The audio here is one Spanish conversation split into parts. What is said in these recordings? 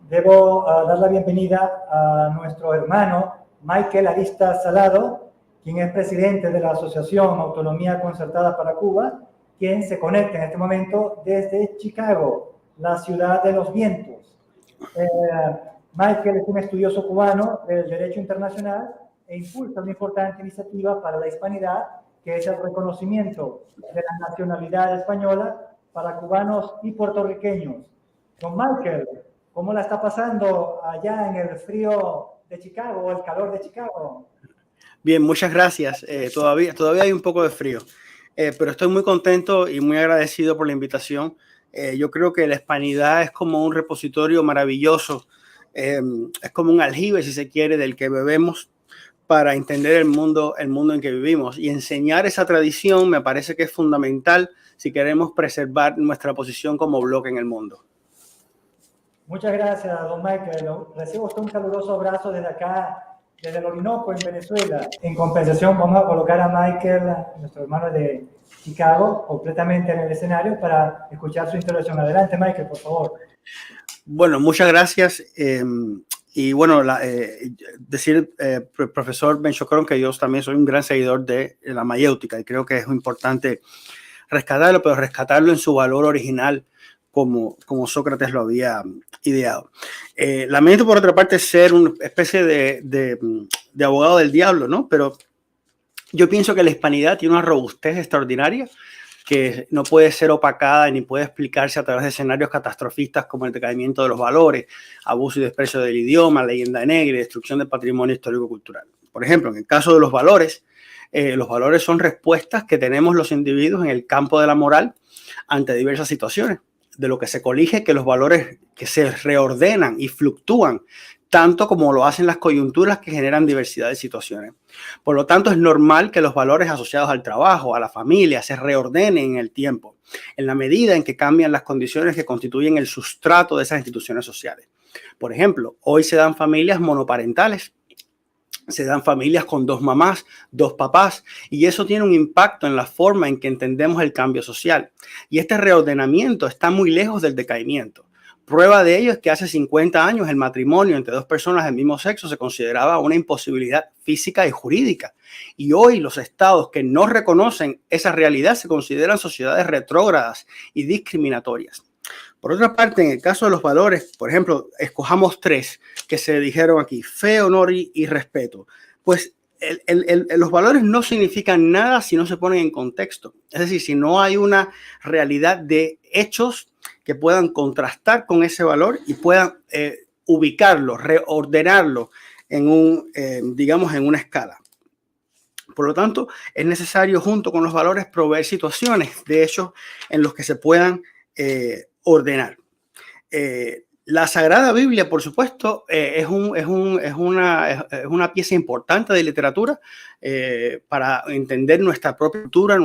debo dar la bienvenida a nuestro hermano Michael Aristas Salado, quien es presidente de la Asociación Autonomía Concertada para Cuba, quien se conecta en este momento desde Chicago, la ciudad de los vientos. Michael es un estudioso cubano del derecho internacional e impulsa una importante iniciativa para la hispanidad, que es el reconocimiento de la nacionalidad española para cubanos y puertorriqueños. Don Michael, ¿cómo la está pasando allá en el frío de Chicago o el calor de Chicago? Bien, muchas gracias. Todavía hay un poco de frío, pero estoy muy contento y muy agradecido por la invitación. Yo creo que la hispanidad es como un repositorio maravilloso, es como un aljibe, si se quiere, del que bebemos para entender el mundo en que vivimos. Y enseñar esa tradición me parece que es fundamental si queremos preservar nuestra posición como bloque en el mundo. Muchas gracias, don Michael. Recibo usted un caluroso abrazo desde acá, desde el Orinoco, en Venezuela. En compensación, vamos a colocar a Michael, nuestro hermano de Chicago, completamente en el escenario para escuchar su intervención. Adelante, Michael, por favor. Bueno, muchas gracias. Y bueno, profesor Ben-Shokron, que yo también soy un gran seguidor de la mayéutica y creo que es importante rescatarlo, pero rescatarlo en su valor original, como Sócrates lo había ideado. Lamento, por otra parte, ser una especie de abogado del diablo, ¿no? Pero yo pienso que la hispanidad tiene una robustez extraordinaria que no puede ser opacada ni puede explicarse a través de escenarios catastrofistas como el decaimiento de los valores, abuso y desprecio del idioma, leyenda negra y destrucción del patrimonio histórico-cultural. Por ejemplo, en el caso de los valores son respuestas que tenemos los individuos en el campo de la moral ante diversas situaciones, de lo que se colige que los valores que se reordenan y fluctúan tanto como lo hacen las coyunturas que generan diversidad de situaciones. Por lo tanto, es normal que los valores asociados al trabajo, a la familia, se reordenen en el tiempo, en la medida en que cambian las condiciones que constituyen el sustrato de esas instituciones sociales. Por ejemplo, hoy se dan familias monoparentales, se dan familias con 2 mamás, 2 papás, y eso tiene un impacto en la forma en que entendemos el cambio social. Y este reordenamiento está muy lejos del decaimiento. Prueba de ello es que hace 50 años el matrimonio entre 2 personas del mismo sexo se consideraba una imposibilidad física y jurídica. Y hoy los estados que no reconocen esa realidad se consideran sociedades retrógradas y discriminatorias. Por otra parte, en el caso de los valores, por ejemplo, escojamos 3 que se dijeron aquí: fe, honor y respeto. Pues los valores no significan nada si no se ponen en contexto. Es decir, si no hay una realidad de hechos que puedan contrastar con ese valor y puedan ubicarlo, reordenarlo digamos, en una escala. Por lo tanto, es necesario, junto con los valores, proveer situaciones de hechos en los que se puedan ordenar. La Sagrada Biblia, por supuesto, es una pieza importante de literatura para entender nuestra propia cultura,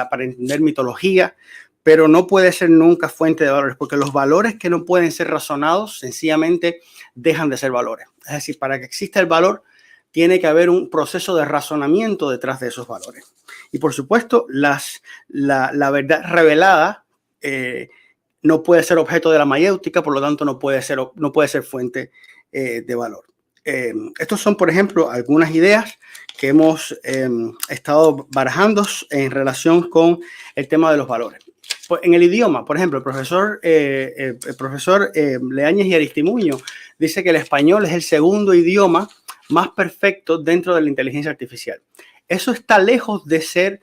para entender mitología, pero no puede ser nunca fuente de valores, porque los valores que no pueden ser razonados sencillamente dejan de ser valores. Es decir, para que exista el valor, tiene que haber un proceso de razonamiento detrás de esos valores. Y por supuesto, la verdad revelada no puede ser objeto de la mayéutica, por lo tanto no puede ser fuente de valor. Estos son, por ejemplo, algunas ideas que hemos estado barajando en relación con el tema de los valores. En el idioma, por ejemplo, el profesor Leáñez y Aristimuño dice que el español es el segundo idioma más perfecto dentro de la inteligencia artificial. Eso está lejos de ser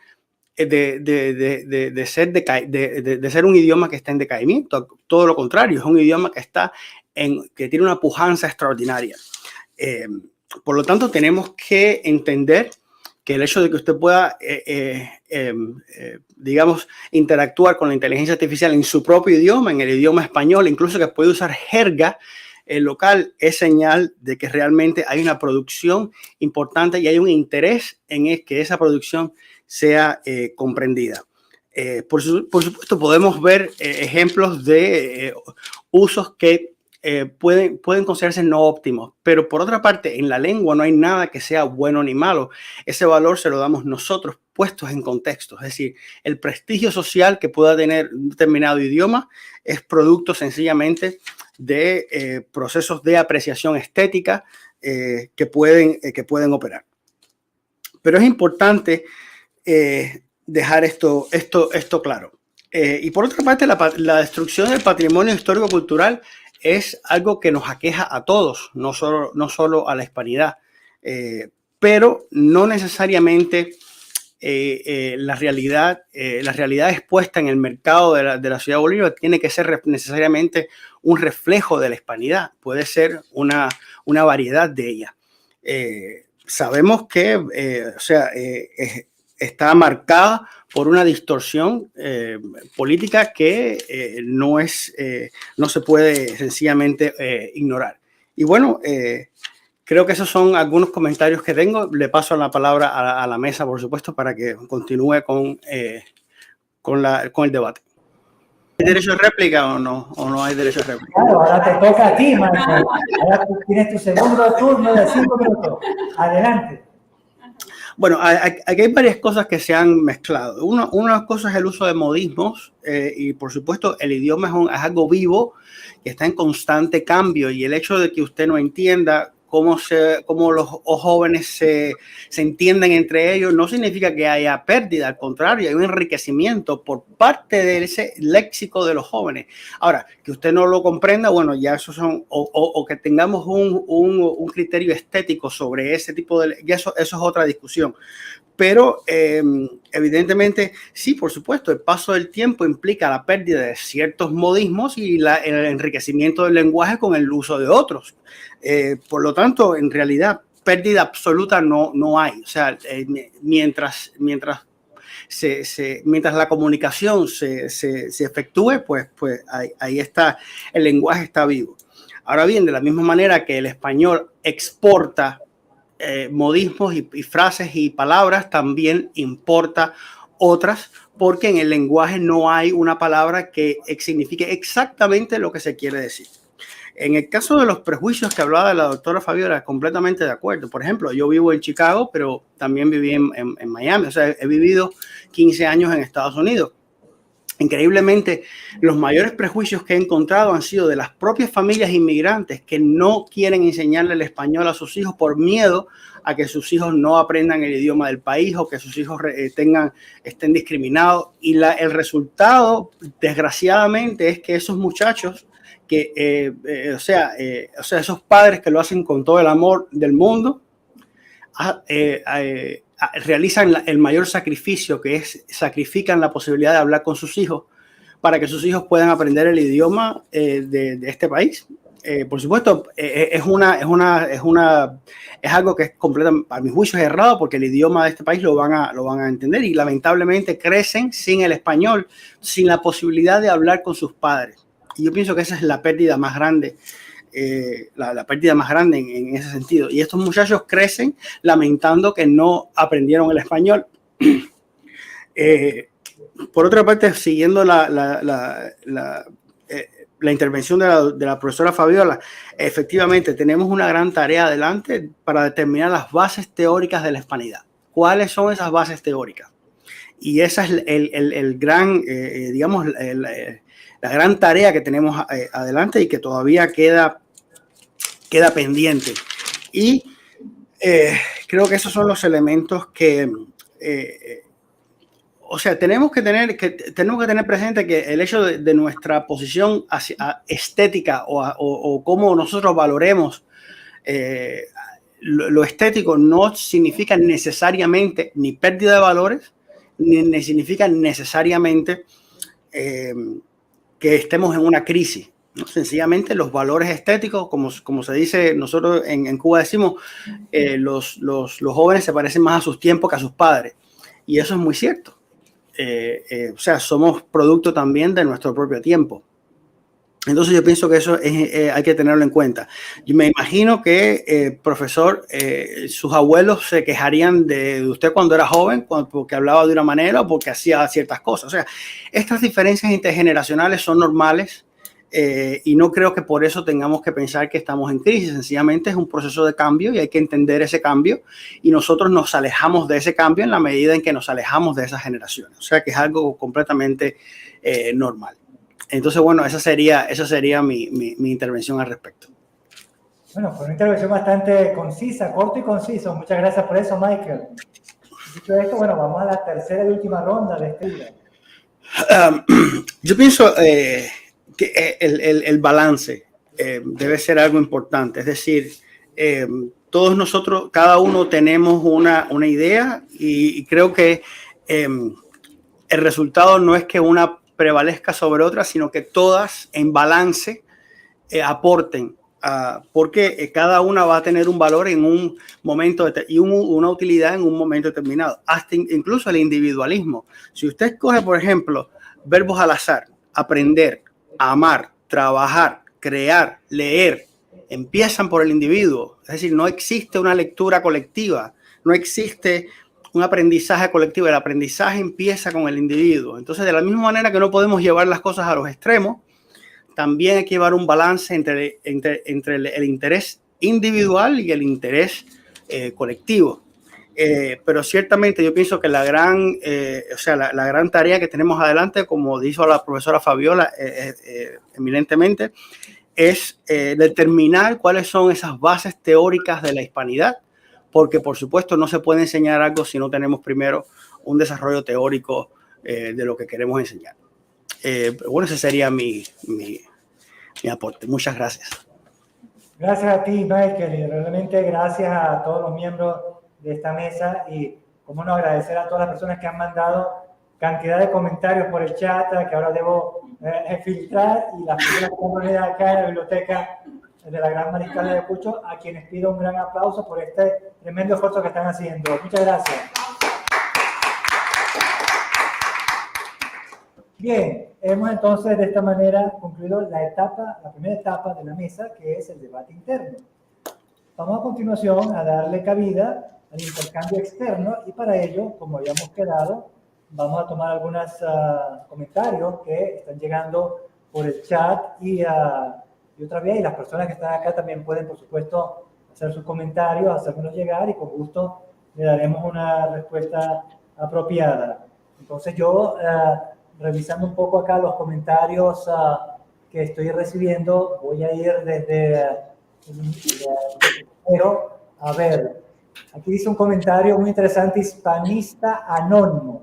un idioma que está en decaimiento. Todo lo contrario, es un idioma que tiene una pujanza extraordinaria. Por lo tanto, tenemos que entender que el hecho de que usted pueda, digamos, interactuar con la inteligencia artificial en su propio idioma, en el idioma español, incluso que puede usar jerga local, es señal de que realmente hay una producción importante y hay un interés en que esa producción sea comprendida. Por supuesto, podemos ver ejemplos de usos que pueden considerarse no óptimos, pero por otra parte, en la lengua no hay nada que sea bueno ni malo. Ese valor se lo damos nosotros puestos en contexto. Es decir, el prestigio social que pueda tener un determinado idioma es producto sencillamente de procesos de apreciación estética que pueden operar. Pero es importante dejar esto claro. Y por otra parte, la destrucción del patrimonio histórico-cultural es algo que nos aqueja a todos, no solo a la hispanidad, pero no necesariamente la realidad expuesta en el mercado de la ciudad de Bolívar tiene que ser necesariamente un reflejo de la hispanidad, puede ser una variedad de ella. Sabemos que está marcada por una distorsión política que no se puede sencillamente ignorar. Y bueno, creo que esos son algunos comentarios que tengo. Le paso la palabra a la mesa, por supuesto, para que continúe con el debate. ¿Hay derecho de réplica o no hay derecho de réplica? Claro, ahora te toca a ti, Michael. Ahora tú tienes tu segundo turno de 5 minutos. Adelante. Bueno, aquí hay varias cosas que se han mezclado. Una cosa es el uso de modismos y, por supuesto, el idioma es algo vivo que está en constante cambio, y el hecho de que usted no entienda cómo los jóvenes se entienden entre ellos no significa que haya pérdida, al contrario, hay un enriquecimiento por parte de ese léxico de los jóvenes. Ahora, que usted no lo comprenda, bueno, ya eso son, o que tengamos un criterio estético sobre ese tipo de, ya eso es otra discusión. Pero evidentemente, sí, por supuesto, el paso del tiempo implica la pérdida de ciertos modismos y el enriquecimiento del lenguaje con el uso de otros. Por lo tanto, en realidad, pérdida absoluta no hay. O sea, mientras la comunicación se efectúe, pues ahí está, el lenguaje está vivo. Ahora bien, de la misma manera que el español exporta modismos y frases y palabras, también importa otras, porque en el lenguaje no hay una palabra que signifique exactamente lo que se quiere decir. En el caso de los prejuicios que hablaba la doctora Fabiola, completamente de acuerdo. Por ejemplo, yo vivo en Chicago, pero también viví en Miami. O sea, he vivido 15 años en Estados Unidos. Increíblemente, los mayores prejuicios que he encontrado han sido de las propias familias inmigrantes que no quieren enseñarle el español a sus hijos por miedo a que sus hijos no aprendan el idioma del país o que sus hijos estén discriminados. Y el resultado, desgraciadamente, es que esos muchachos, esos padres que lo hacen con todo el amor del mundo, realizan el mayor sacrificio, que es sacrifican la posibilidad de hablar con sus hijos para que sus hijos puedan aprender el idioma de este país. Por supuesto, es algo que es completamente, a mi juicio, es errado, porque el idioma de este país lo van a entender, y lamentablemente crecen sin el español, sin la posibilidad de hablar con sus padres. Y yo pienso que esa es la pérdida más grande. La pérdida más grande en ese sentido. Y estos muchachos crecen lamentando que no aprendieron el español. Por otra parte, siguiendo la intervención de la profesora Fabiola, efectivamente tenemos una gran tarea adelante para determinar las bases teóricas de la hispanidad. ¿Cuáles son esas bases teóricas? Y esa es el gran, digamos, la gran tarea que tenemos adelante y que todavía queda pendiente. Y creo que esos son los elementos que, tenemos que tener presente que el hecho de nuestra posición estética o cómo nosotros valoremos lo estético no significa necesariamente ni pérdida de valores, ni significa necesariamente que estemos en una crisis, ¿no? Sencillamente los valores estéticos, como se dice, nosotros en Cuba decimos, los jóvenes se parecen más a sus tiempos que a sus padres, y eso es muy cierto. Somos producto también de nuestro propio tiempo. Entonces yo pienso que eso hay que tenerlo en cuenta. Yo me imagino que, profesor, sus abuelos se quejarían de usted cuando era joven, porque hablaba de una manera o porque hacía ciertas cosas. O sea, estas diferencias intergeneracionales son normales, y no creo que por eso tengamos que pensar que estamos en crisis. Sencillamente es un proceso de cambio y hay que entender ese cambio, y nosotros nos alejamos de ese cambio en la medida en que nos alejamos de esas generaciones. O sea, que es algo completamente normal. Entonces, bueno, esa sería mi intervención al respecto. Bueno, fue una intervención bastante concisa, corto y conciso. Muchas gracias por eso, Michael. Dicho esto, bueno, vamos a la tercera y última ronda de este día. Yo pienso que el balance debe ser algo importante. Es decir, todos nosotros, cada uno tenemos una idea y creo que el resultado no es que una prevalezca sobre otra, sino que todas en balance aporten. Porque cada una va a tener un valor en un momento y una utilidad en un momento determinado, hasta incluso el individualismo. Si usted escoge, por ejemplo, verbos al azar, aprender, amar, trabajar, crear, leer, empiezan por el individuo. Es decir, no existe una lectura colectiva, no existe un aprendizaje colectivo. El aprendizaje empieza con el individuo. Entonces, de la misma manera que no podemos llevar las cosas a los extremos, también hay que llevar un balance entre el interés individual y el interés colectivo. Pero ciertamente yo pienso que la gran tarea que tenemos adelante, como dijo la profesora Fabiola eminentemente, es determinar cuáles son esas bases teóricas de la hispanidad, porque por supuesto no se puede enseñar algo si no tenemos primero un desarrollo teórico de lo que queremos enseñar. Bueno, ese sería mi aporte. Muchas gracias. Gracias a ti, Michael, y realmente gracias a todos los miembros de esta mesa y, como no, agradecer a todas las personas que han mandado cantidad de comentarios por el chat que ahora debo filtrar, y las personas que han venido acá en la biblioteca de la Gran Mariscal de Ayacucho, a quienes pido un gran aplauso por este tremendo esfuerzo que están haciendo. Muchas gracias. Bien, hemos entonces de esta manera concluido la primera etapa de la mesa, que es el debate interno. Vamos a continuación a darle cabida al intercambio externo, y para ello, como habíamos quedado, vamos a tomar algunos comentarios que están llegando por el chat y otra vez, y las personas que están acá también pueden, por supuesto, hacer sus comentarios, hacérnoslos llegar, y con gusto le daremos una respuesta apropiada. Entonces yo, revisando un poco acá los comentarios que estoy recibiendo, voy a ir desde pero a ver, aquí dice un comentario muy interesante, hispanista anónimo.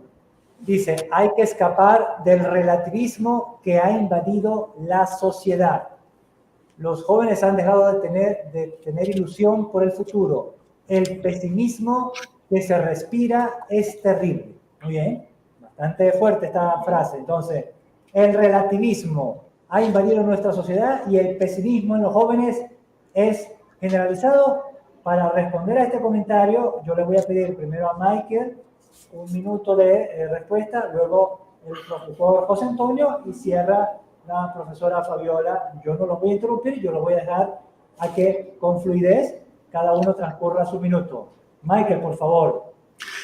Dice, hay que escapar del relativismo que ha invadido la sociedad. Los jóvenes han dejado de tener ilusión por el futuro. El pesimismo que se respira es terrible. Muy bien, bastante fuerte esta frase. Entonces, el relativismo ha invadido nuestra sociedad y el pesimismo en los jóvenes es generalizado. Para responder a este comentario, yo le voy a pedir primero a Michael un minuto de respuesta, luego el profesor José Antonio y cierra la profesora Fabiola. Yo no los voy a interrumpir, yo los voy a dejar a que con fluidez cada uno transcurra su minuto. Michael, por favor.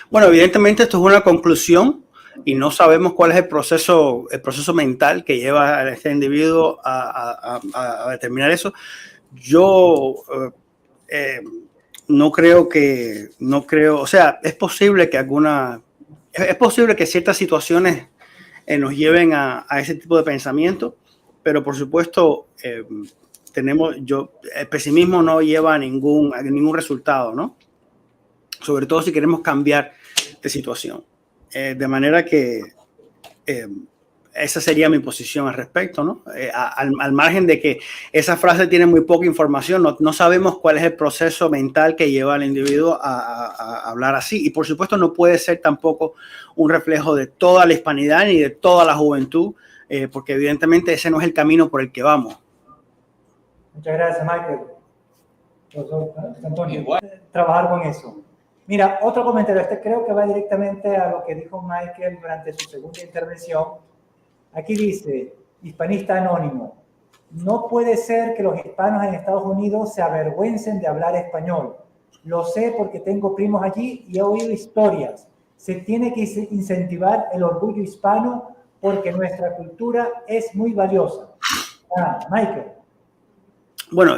Bueno, evidentemente esto es una conclusión y no sabemos cuál es el proceso mental que lleva a este individuo a determinar eso. Yo no creo, o sea, es posible que ciertas situaciones nos lleven a ese tipo de pensamiento, pero por supuesto el pesimismo no lleva a ningún resultado, ¿no? Sobre todo si queremos cambiar de situación. De manera que esa sería mi posición al respecto, ¿no? Al margen de que esa frase tiene muy poca información, no sabemos cuál es el proceso mental que lleva al individuo a hablar así. Y por supuesto no puede ser tampoco un reflejo de toda la hispanidad ni de toda la juventud, porque evidentemente ese no es el camino por el que vamos. Muchas gracias, Michael. Antonio, trabajar con eso. Mira, otro comentario, creo que va directamente a lo que dijo Michael durante su segunda intervención. Aquí dice, hispanista anónimo, no puede ser que los hispanos en Estados Unidos se avergüencen de hablar español. Lo sé porque tengo primos allí y he oído historias. Se tiene que incentivar el orgullo hispano porque nuestra cultura es muy valiosa. Michael. Bueno,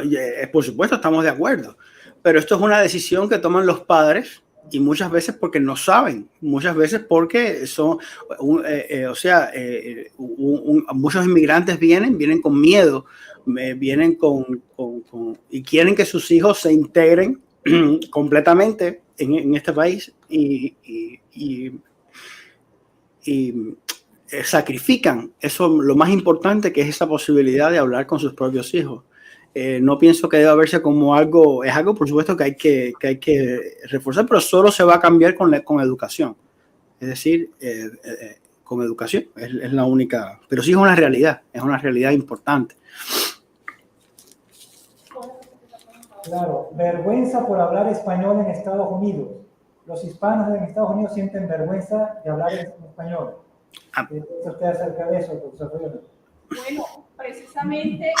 por supuesto estamos de acuerdo, pero esto es una decisión que toman los padres y muchas veces porque no saben, muchas veces porque son, muchos inmigrantes vienen con miedo, vienen y quieren que sus hijos se integren completamente en este país y sacrifican eso, lo más importante, que es esa posibilidad de hablar con sus propios hijos. No pienso que deba verse como algo, es algo por supuesto que hay que reforzar, pero solo se va a cambiar con educación. Es decir, con educación es la única, pero sí es una realidad importante. Claro, vergüenza por hablar español en Estados Unidos. Los hispanos en Estados Unidos sienten vergüenza de hablar en español. ¿Qué piensa usted acerca de eso, profesor Fayolo? Bueno, precisamente...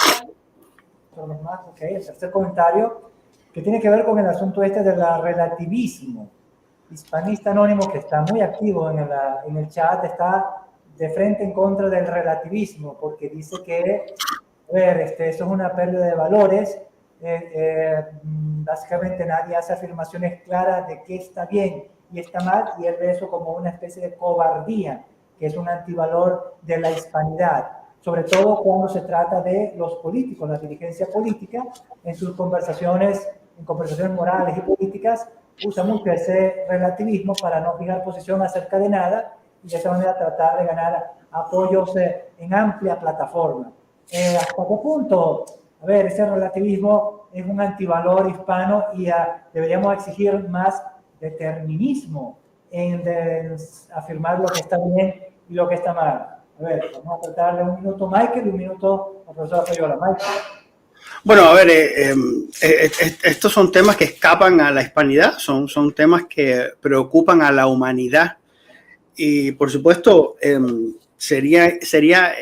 Okay, el tercer comentario, que tiene que ver con el asunto este del relativismo. Hispanista Anónimo, que está muy activo en el chat, está de frente en contra del relativismo, porque dice que, a ver, eso es una pérdida de valores. Básicamente nadie hace afirmaciones claras de qué está bien y está mal, y él ve eso como una especie de cobardía, que es un antivalor de la hispanidad, sobre todo cuando se trata de los políticos, la dirigencia política, en sus conversaciones morales y políticas, usa mucho ese relativismo para no fijar posición acerca de nada y de esa manera tratar de ganar apoyos en amplia plataforma. ¿Hasta qué punto? A ver, ese relativismo es un antivalor hispano y deberíamos exigir más determinismo en afirmar lo que está bien y lo que está mal. A ver, vamos a tratarle un minuto a Michael y un minuto al profesor Fayolo. Michael. Bueno, a ver, estos son temas que escapan a la hispanidad, son temas que preocupan a la humanidad y, por supuesto, sería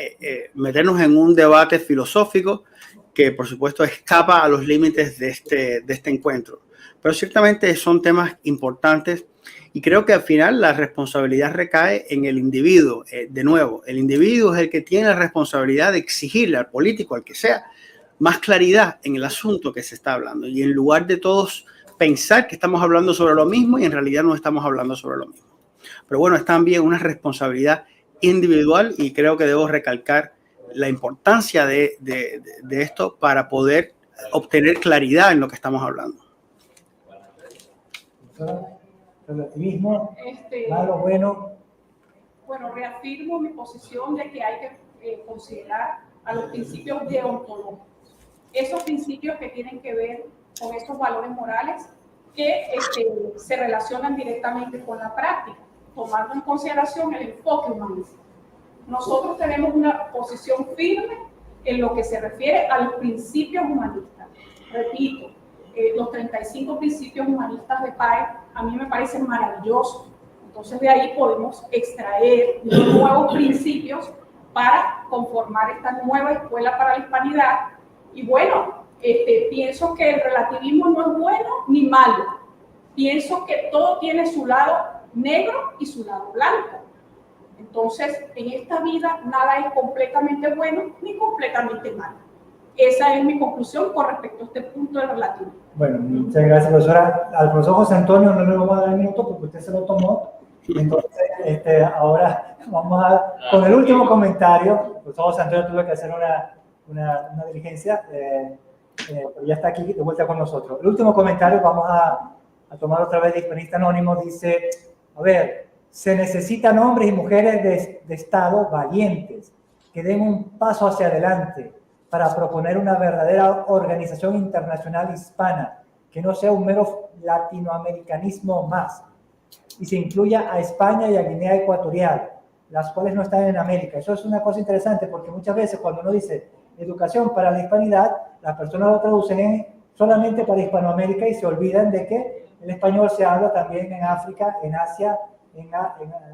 meternos en un debate filosófico que, por supuesto, escapa a los límites de este encuentro. Pero ciertamente son temas importantes y creo que al final la responsabilidad recae en el individuo. De nuevo, el individuo es el que tiene la responsabilidad de exigirle al político, al que sea, más claridad en el asunto que se está hablando. Y en lugar de todos pensar que estamos hablando sobre lo mismo y en realidad no estamos hablando sobre lo mismo. Pero bueno, es también una responsabilidad individual y creo que debo recalcar la importancia de esto para poder obtener claridad en lo que estamos hablando. Relativismo, malo, bueno. Bueno, reafirmo mi posición de que hay que considerar a los principios deontológicos. Esos principios que tienen que ver con estos valores morales que se relacionan directamente con la práctica, tomando en consideración el enfoque humanista. Nosotros tenemos una posición firme en lo que se refiere a los principios humanistas. Repito, los 35 principios humanistas de PAE a mí me parecen maravillosos. Entonces de ahí podemos extraer nuevos principios para conformar esta nueva escuela para la hispanidad. Y bueno, pienso que el relativismo no es bueno ni malo. Pienso que todo tiene su lado negro y su lado blanco. Entonces, en esta vida nada es completamente bueno ni completamente malo. Esa es mi conclusión con respecto a este punto del relativismo. Bueno, muchas gracias, profesora. Al profesor José Antonio no le vamos a dar el minuto porque usted se lo tomó. Entonces, ahora vamos con el último comentario. El profesor José Antonio tuvo que hacer una diligencia, pero ya está aquí de vuelta con nosotros. El último comentario vamos a tomar otra vez de Hispanista Anónimo. Dice, a ver, se necesitan hombres y mujeres de Estado valientes que den un paso hacia adelante para proponer una verdadera organización internacional hispana, que no sea un mero latinoamericanismo más, y se incluya a España y a Guinea Ecuatorial, las cuales no están en América. Eso es una cosa interesante, porque muchas veces cuando uno dice educación para la hispanidad, las personas lo traducen solamente para Hispanoamérica y se olvidan de que el español se habla también en África, en Asia, en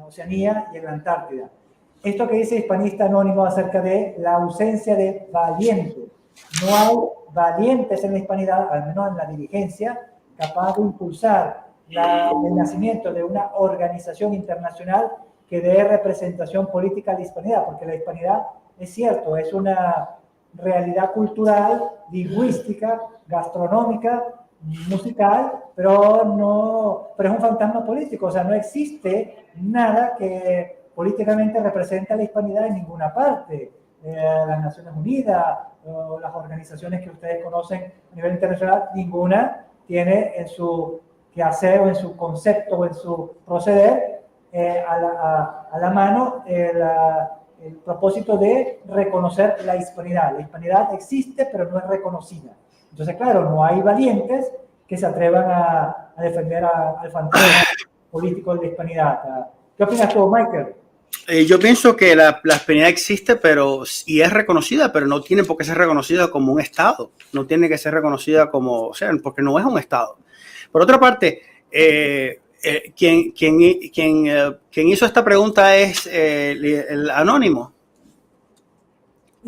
Oceanía y en la Antártida. Esto que dice Hispanista Anónimo acerca de la ausencia de valientes. No hay valientes en la hispanidad, al menos en la dirigencia, capaz de impulsar el nacimiento de una organización internacional que dé representación política a la hispanidad, porque la hispanidad, es cierto, es una realidad cultural, lingüística, gastronómica, musical, pero es un fantasma político, o sea, no existe nada que políticamente represente a la hispanidad en ninguna parte. Las Naciones Unidas o las organizaciones que ustedes conocen a nivel internacional, ninguna tiene en su quehacer o en su concepto o en su proceder a la mano el propósito de reconocer la hispanidad. La hispanidad existe, pero no es reconocida. Entonces, claro, no hay valientes que se atrevan a defender al fantasma político de la hispanidad. ¿Qué opinas tú, Michael? Yo pienso que la hispanidad existe y es reconocida, pero no tiene por qué ser reconocida como un Estado. No tiene que ser reconocida como, o sea, porque no es un Estado. Por otra parte, quien hizo esta pregunta es el anónimo.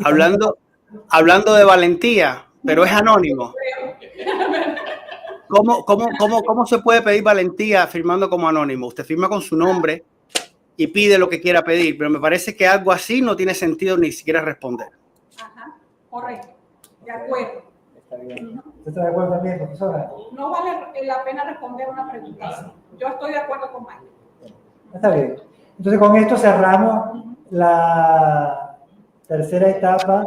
Hablando de valentía, pero es anónimo. ¿Cómo se puede pedir valentía firmando como anónimo? Usted firma con su nombre y pide lo que quiera pedir, pero me parece que algo así no tiene sentido ni siquiera responder. Ajá, correcto, de acuerdo. Está bien. ¿Usted está de acuerdo también, profesora? No vale la pena responder una pregunta así. Yo estoy de acuerdo con Mike. Está bien. Entonces, con esto cerramos la tercera etapa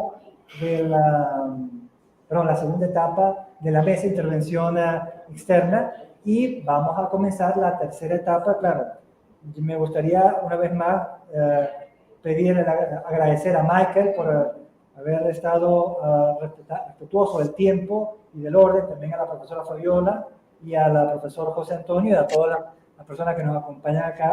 de la segunda etapa de la mesa de intervención externa y vamos a comenzar la tercera etapa. Claro, me gustaría una vez más agradecer a Michael por haber estado respetuoso del tiempo y del orden, también a la profesora Fabiola y a la profesora José Antonio y a todas las personas que nos acompañan acá.